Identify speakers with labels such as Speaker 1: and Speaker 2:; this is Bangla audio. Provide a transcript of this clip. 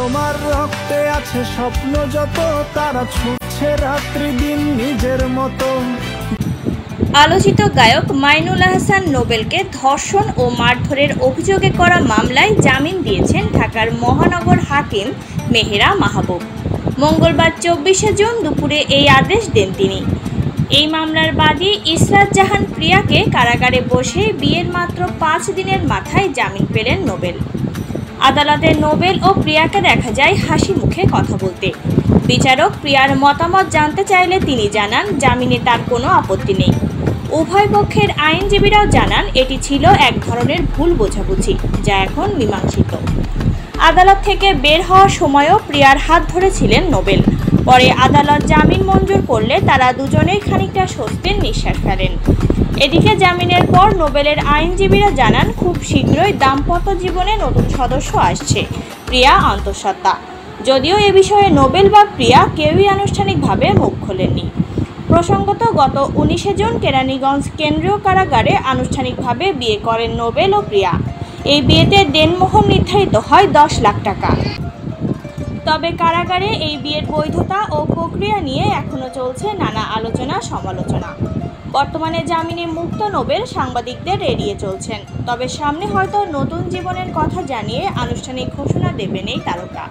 Speaker 1: তোমার রক্তে আছে স্বপ্ন যত, তারা ছুটছে রাত্রি দিন নিজের মতো।
Speaker 2: আলোচিত গায়ক মাইনুল আহসান নোবেলকে ধর্ষণ ও মারধরের অভিযোগে করা মামলায় জামিন দিয়েছেন ঢাকার মহানগর হাকিম মেহেরা মাহবুব। মঙ্গলবার 24শে জুন দুপুরে এই আদেশ দেন তিনি। এই মামলার বাদী ইসরাত জাহান প্রিয়াকে কারাগারে বসে বিয়ের মাত্র 5 দিনের মাথায় জামিন পেলেন নোবেল। আদালতে নোবেল ও প্রিয়াকে দেখা যায় হাসি মুখে কথা বলতে। বিচারক প্রিয়ার মতামত জানতে চাইলে তিনি জানান জামিনে তার কোনো আপত্তি নেই। উভয় পক্ষের আইনজীবীরাও জানান এটি ছিল এক ধরনের ভুল বোঝাবুঝি, যা এখন মীমাংসিত। আদালত থেকে বের হওয়ার সময়ও প্রিয়ার হাত ধরেছিলেন নোবেল। পরে আদালত জামিন মঞ্জুর করলে তারা দুজনেই খানিকটা স্বস্তির নিঃশ্বাস ফেলেন। এদিকে জামিনের পর নোবেলের আইনজীবীরা জানান খুব শীঘ্রই দাম্পত্য জীবনে নতুন সদস্য আসছে, প্রিয়া অন্তঃসত্ত্বা। যদিও এ বিষয়ে নোবেল বা প্রিয়া কেউই আনুষ্ঠানিকভাবে মুখ খোলেননি। প্রসঙ্গত গত 19শে জুন কেরানীগঞ্জ কেন্দ্রীয় কারাগারে আনুষ্ঠানিকভাবে বিয়ে করেন নোবেল ও প্রিয়া। এই বিয়েতে দেনমোহর নির্ধারিত হয় 10 লাখ টাকা। তবে কারাগারে এই বিয়ের বৈধতা ও প্রক্রিয়া নিয়ে এখনও চলছে নানা আলোচনা সমালোচনা। বর্তমানে জামিনে মুক্ত নোবেল সাংবাদিকদের এড়িয়ে চলছেন। তবে সামনে হয়তো নতুন জীবনের কথা জানিয়ে আনুষ্ঠানিক ঘোষণা দেবেন এই তারকা।